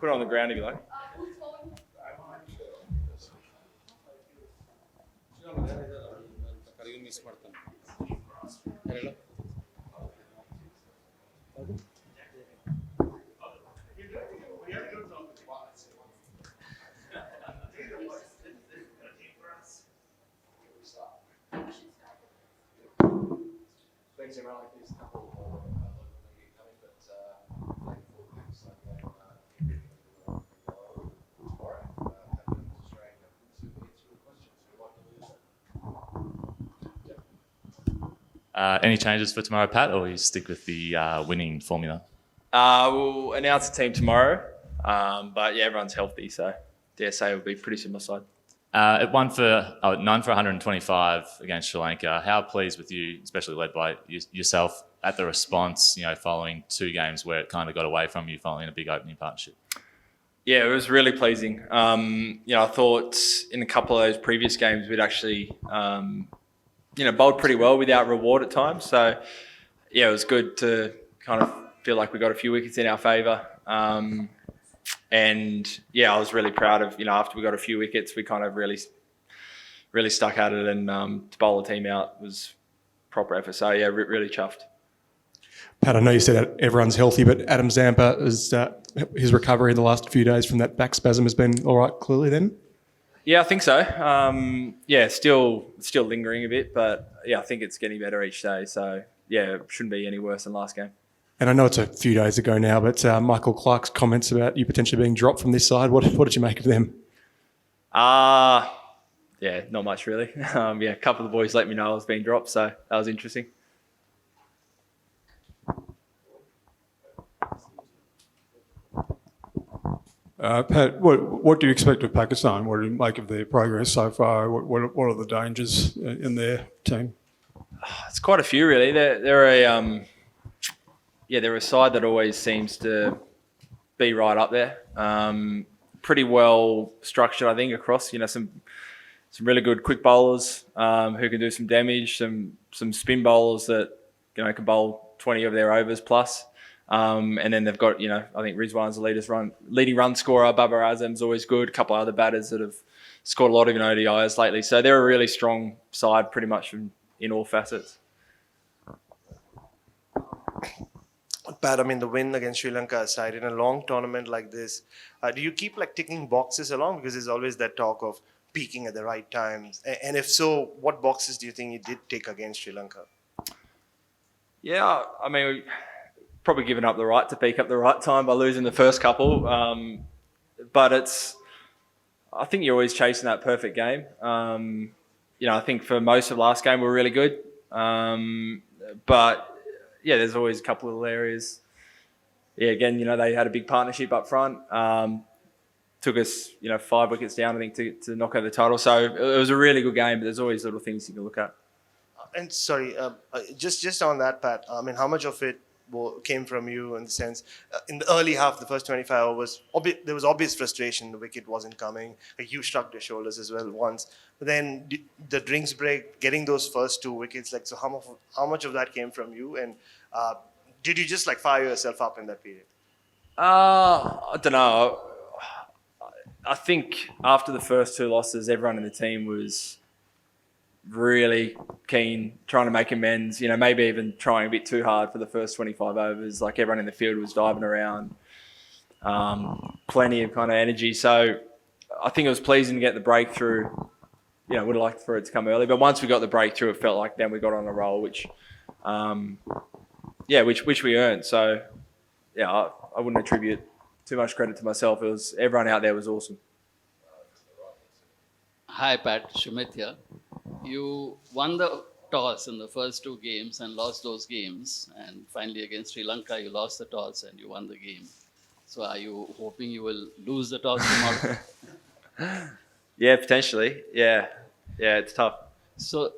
Put it on the ground if you like. Thanks, everyone. There's a couple more coming, but tomorrow. Pat Cummins, Australian captain, to answer your questions. Who'd like to lose? Any changes for tomorrow, Pat, or will you stick with the winning formula? We'll announce the team tomorrow, but yeah, everyone's healthy, so dare say it'll be pretty similar side. It won for 9 for 125 against Sri Lanka. How pleased with you, especially led by yourself, at the response, following 2 games where it kind of got away from you following a big opening partnership? Yeah, it was really pleasing. I thought in a couple of those previous games we'd actually, bowled pretty well without reward at times. So, yeah, it was good to kind of feel like we got a few wickets in our favour. And yeah, I was really proud of, after we got a few wickets, we kind of really stuck at it, and to bowl the team out was proper effort. So yeah, really chuffed. Pat, I know you said everyone's healthy, but Adam Zampa, his recovery in the last few days from that back spasm has been all right clearly then? Yeah, I think so. Still lingering a bit, but yeah, I think it's getting better each day. So yeah, it shouldn't be any worse than last game. And I know it's a few days ago now, but Michael Clarke's comments about you potentially being dropped from this side, what did you make of them? Yeah, not much really. A couple of the boys let me know I was being dropped, so that was interesting. Pat, what do you expect of Pakistan? What do you make of their progress so far? What are the dangers in their team? It's quite a few really. They're a side that always seems to be right up there. Pretty well structured, I think, across. Some really good quick bowlers who can do some damage. Some spin bowlers that can bowl 20 of their overs plus. And then they've got I think Rizwan's the leading run scorer. Babar Azam's always good. A couple of other batters that have scored a lot of ODIs lately. So they're a really strong side, pretty much in all facets. Pat, the win against Sri Lanka aside, in a long tournament like this, do you keep ticking boxes along? Because there's always that talk of peaking at the right times. And if so, what boxes do you think you did tick against Sri Lanka? Yeah, we probably given up the right to peak up the right time by losing the first couple. But I think you're always chasing that perfect game. I think for most of last game we were really good. But yeah, there's always a couple of little areas. Yeah, again, they had a big partnership up front. Took us, 5 wickets down, I think, to knock over the title. So it was a really good game, but there's always little things you can look at. And sorry, just on that, Pat, how much of it came from you in the sense, in the early half, the first 25 overs, there was obvious frustration, the wicket wasn't coming. You shrugged your shoulders as well once. But then the drinks break, getting those first 2 wickets, so how much of that came from you? And did you just fire yourself up in that period? I don't know. I think after the first 2 losses, everyone in the team was really keen, trying to make amends, maybe even trying a bit too hard for the first 25 overs. Everyone in the field was diving around, plenty of kind of energy. So I think it was pleasing to get the breakthrough. Would have liked for it to come early, but once we got the breakthrough, it felt like then we got on a roll, which we earned. So yeah, I wouldn't attribute too much credit to myself. Everyone out there was awesome. Hi Pat, Shumit here. You won the toss in the first 2 games and lost those games, and finally against Sri Lanka you lost the toss and you won the game. So are you hoping you will lose the toss tomorrow? Yeah, potentially. Yeah, it's tough. So,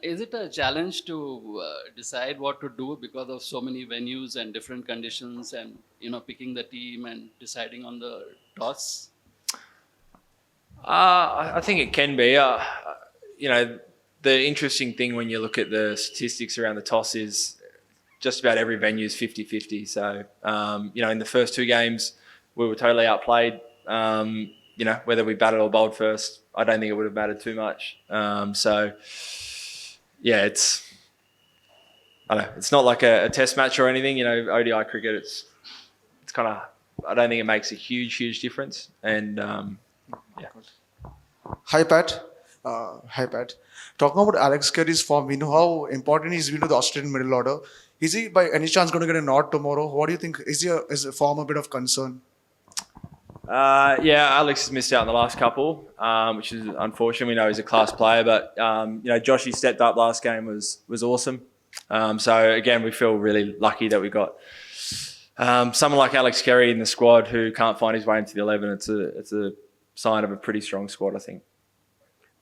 is it a challenge to decide what to do because of so many venues and different conditions and, picking the team and deciding on the toss? I think it can be. The interesting thing when you look at the statistics around the toss is just about every venue is 50-50. So, in the first 2 games, we were totally outplayed. Whether we batted or bowled first, I don't think it would have mattered too much. It's not like a test match or anything. ODI cricket, it's kind of, I don't think it makes a huge difference. And Hi, Pat. Hi, Pat. Talking about Alex Carey's form, we know how important he's been to the Australian middle order. Is he by any chance going to get a nod tomorrow? What do you think? Is the form a bit of concern? Alex has missed out on the last couple, which is unfortunate. We know he's a class player, but Joshy stepped up last game was awesome. So again, we feel really lucky that we got someone like Alex Carey in the squad who can't find his way into the 11. It's a sign of a pretty strong squad, I think.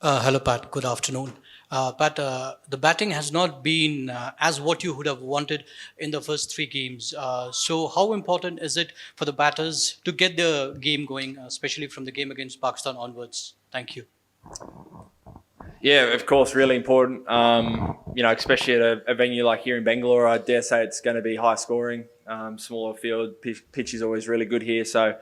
Hello, Pat. Good afternoon. Pat, the batting has not been as what you would have wanted in the first 3 games. So how important is it for the batters to get the game going, especially from the game against Pakistan onwards? Thank you. Yeah, of course, really important. Especially at a venue like here in Bangalore, I dare say it's going to be high scoring. Smaller field, pitch is always really good here. So,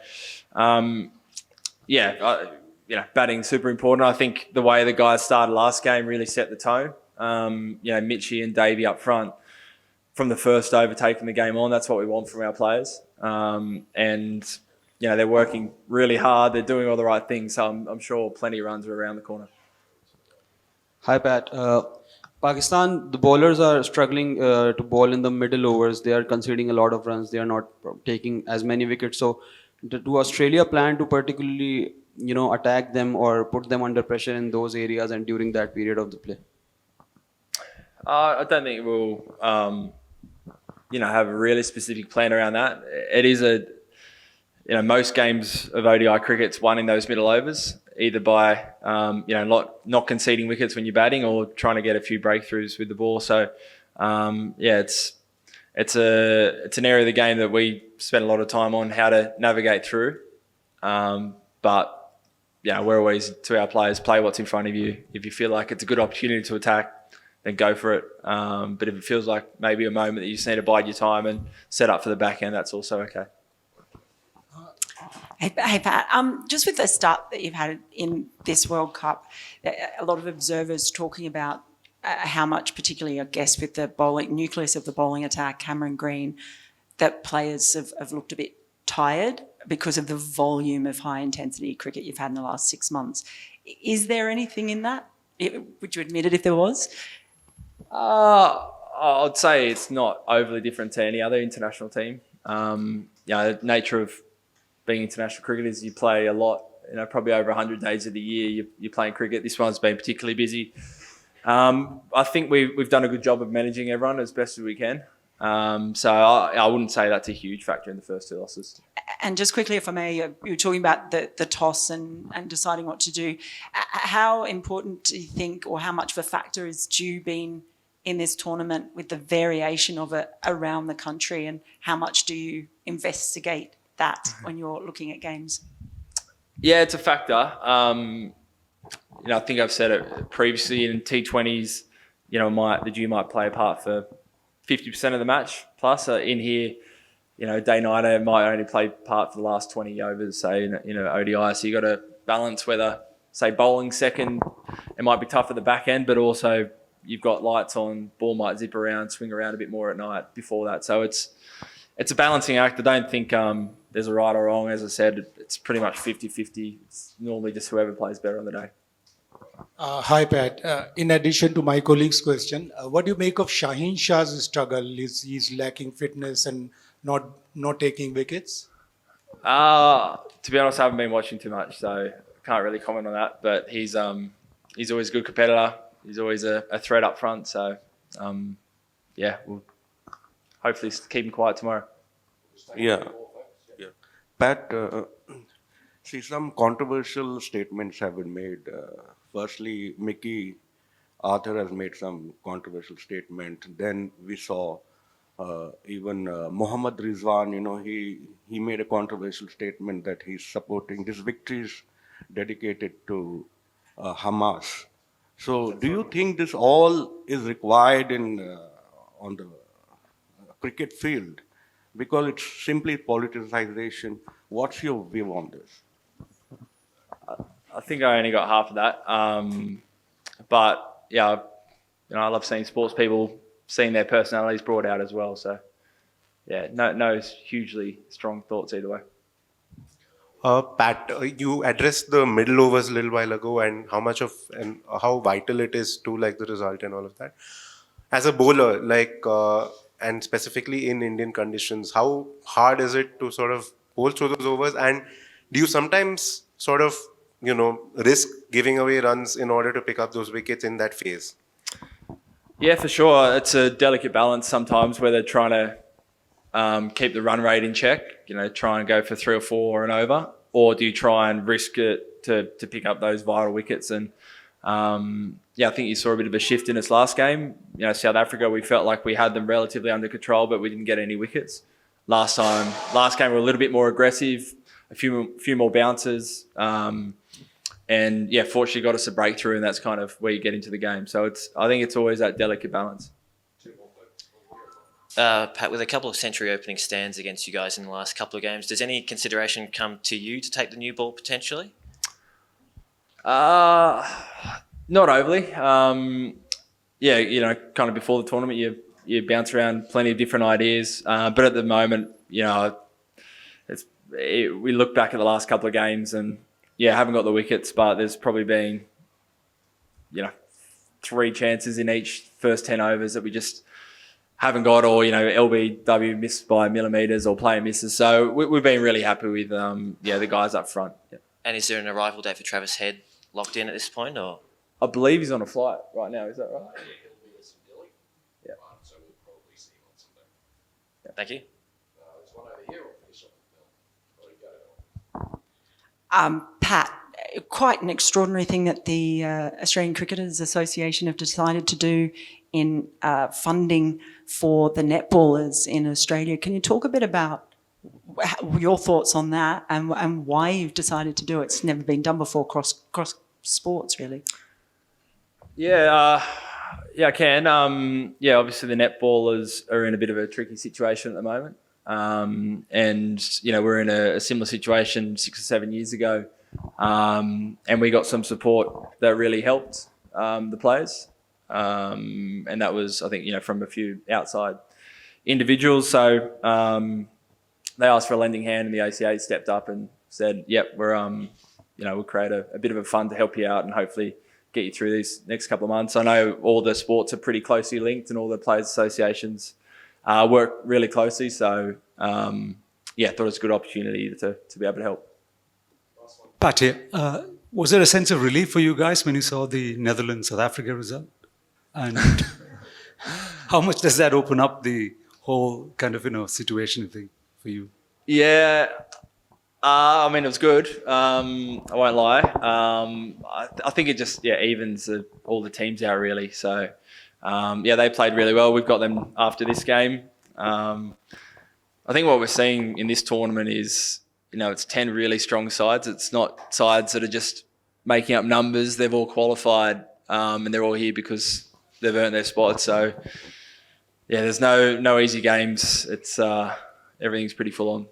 batting super important. I think the way the guys started last game really set the tone. Mitchie and Davey up front from the first over taking the game on. That's what we want from our players. They're working really hard. They're doing all the right things. So I'm sure plenty of runs are around the corner. Hi, Pat. Pakistan, the bowlers are struggling to bowl in the middle overs. They are conceding a lot of runs. They are not taking as many wickets. So do Australia plan to particularly attack them or put them under pressure in those areas and during that period of the play? I don't think we'll, have a really specific plan around that. It is most games of ODI cricket's won in those middle overs, either by, not conceding wickets when you're batting or trying to get a few breakthroughs with the ball. So, it's an area of the game that we spend a lot of time on how to navigate through. But we're always, to our players, play what's in front of you. If you feel like it's a good opportunity to attack, then go for it. But if it feels like maybe a moment that you just need to bide your time and set up for the back end, that's also okay. Hey Pat, just with the start that you've had in this World Cup, a lot of observers talking about how much, particularly I guess with the bowling nucleus of the bowling attack, Cameron Green, that players have looked a bit tired because of the volume of high intensity cricket you've had in the last 6 months. Is there anything in that? Would you admit it if there was? I'd say it's not overly different to any other international team. The nature of being international cricket is you play a lot, probably over 100 days of the year you're playing cricket. This one's been particularly busy. I think we've done a good job of managing everyone as best as we can. So I wouldn't say that's a huge factor in the first 2 losses. And just quickly, if I may, you were talking about the toss and deciding what to do. How important do you think, or how much of a factor is dew been in this tournament with the variation of it around the country, and how much do you investigate that when you're looking at games? Yeah, it's a factor. I think I've said it previously in T20s, the dew might play a part for 50% of the match plus. In here, day-nighter might only play part for the last 20 overs, say, in ODI. So you got to balance whether, say, bowling second, it might be tough at the back end, but also you've got lights on, ball might zip around, swing around a bit more at night before that. So it's a balancing act. I don't think there's a right or wrong. As I said, it's pretty much 50-50. It's normally just whoever plays better on the day. Hi, Pat. In addition to my colleague's question, what do you make of Shaheen Shah's struggle? He's lacking fitness and not taking wickets? To be honest, I haven't been watching too much, so can't really comment on that. But he's always a good competitor. He's always a threat up front. So, we'll hopefully keep him quiet tomorrow. Yeah. Pat, see, some controversial statements have been made. Firstly, Mickey Arthur has made some controversial statement. Then we saw even Mohammad Rizwan, he made a controversial statement that he's supporting this victory is dedicated to Hamas. So do you think this all is required on the cricket field? because it's simply politicization. What's your view on this? I think I only got half of that. But yeah, I love seeing sports people seeing their personalities brought out as well. So yeah, no hugely strong thoughts either way. Pat, you addressed the middle overs a little while ago and how vital it is to like the result and all of that. As a bowler, and specifically in Indian conditions, how hard is it to sort of bowl through those overs? And do you sometimes sort of, risk giving away runs in order to pick up those wickets in that phase? Yeah, for sure. It's a delicate balance sometimes where they're trying to keep the run rate in check, try and go for 3 or 4 and over, or do you try and risk it to pick up those vital wickets? And I think you saw a bit of a shift in this last game. South Africa, we felt like we had them relatively under control, but we didn't get any wickets. Last game we were a little bit more aggressive, a few more bounces, and fortunately got us a breakthrough, and that's kind of where you get into the game. So I think it's always that delicate balance. Pat, with a couple of century opening stands against you guys in the last couple of games, does any consideration come to you to take the new ball potentially? Not overly. Kind of before the tournament, you bounce around plenty of different ideas. But at the moment, we look back at the last couple of games and haven't got the wickets, but there's probably been 3 chances in each first 10 overs that we just haven't got, or LBW missed by millimetres or player misses. So we've been really happy with the guys up front. Yeah. And is there an arrival date for Travis Head locked in at this point, or? I believe he's on a flight right now. Is that right? Yeah. Thank you. Pat, quite an extraordinary thing that the Australian Cricketers Association have decided to do in funding for the netballers in Australia. Can you talk a bit about your thoughts on that and why you've decided to do it? It's never been done before cross sports, really. Yeah, I can. Obviously the netballers are in a bit of a tricky situation at the moment. We're in a similar situation 6 or 7 years ago. And we got some support that really helped the players. And that was, I think, from a few outside individuals. So they asked for a lending hand, and the ACA stepped up and said, "Yep, we'll create a bit of a fund to help you out and hopefully get you through these next couple of months." I know all the sports are pretty closely linked, and all the players' associations work really closely. So thought it was a good opportunity to be able to help. Pat, was there a sense of relief for you guys when you saw the Netherlands-South Africa result? And how much does that open up the whole kind of situation thing for you? Yeah, it was good. I won't lie. I think it just evens all the teams out really. So they played really well. We've got them after this game. I think what we're seeing in this tournament is it's 10 really strong sides. It's not sides that are just making up numbers. They've all qualified and they're all here because they've earned their spot. So there's no easy games. It's everything's pretty full on.